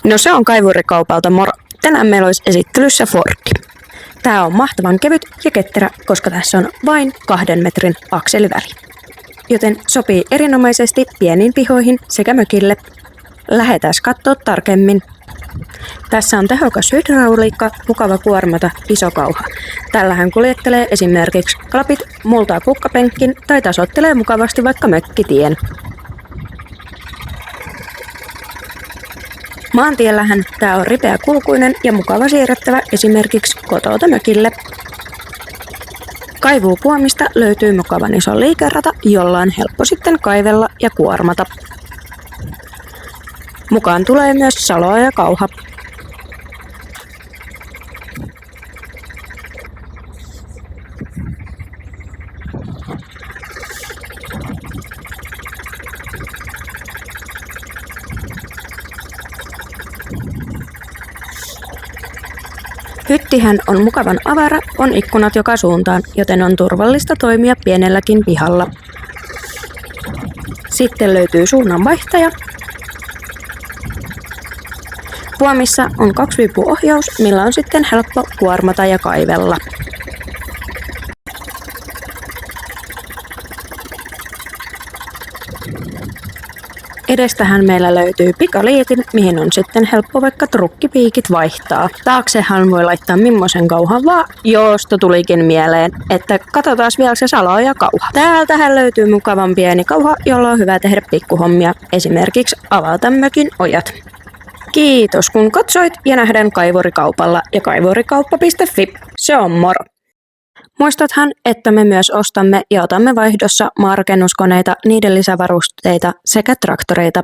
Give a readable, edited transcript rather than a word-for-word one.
No se on Kaivurikaupalta moro. Tänään meillä olisi esittelyssä Fordi. Tää on mahtavan kevyt ja ketterä, koska tässä on vain 2 metrin akseliväli. Joten sopii erinomaisesti pieniin pihoihin sekä mökille. Lähdetään katsoa tarkemmin. Tässä on tehokas hydrauliikka, mukava kuormata, iso kauha. Tällähän kuljettelee esimerkiksi klapit, multaa kukkapenkkin tai tasoittelee mukavasti vaikka mökkitien. Maantiellähän tää on ripeä kulkuinen ja mukava siirrettävä esimerkiksi kotota mökille. Kaivuupuomista löytyy mukavan iso liikerata, jolla on helppo sitten kaivella ja kuormata. Mukaan tulee myös saloa ja kauha. Hyttihän on mukavan avara, on ikkunat joka suuntaan, joten on turvallista toimia pienelläkin pihalla. Sitten löytyy suunnanvaihtaja. Puomissa on 2-vipuohjaus, millä on sitten helppo kuormata ja kaivella. Edestähän meillä löytyy pikaliitin, mihin on sitten helppo vaikka trukkipiikit vaihtaa. Taaksehan voi laittaa mimmosen kauhan vaan, josta tulikin mieleen, että katsotaan vielä se salo ja kauha. Täältähän löytyy mukavan pieni kauha, jolla on hyvä tehdä pikkuhommia, esimerkiksi avata mökin ojat. Kiitos kun katsoit ja nähdään Kaivurikaupalla ja kaivurikauppa.fi. Se on moro! Muistathan, että me myös ostamme ja otamme vaihdossa maarakennuskoneita, niiden lisävarusteita sekä traktoreita.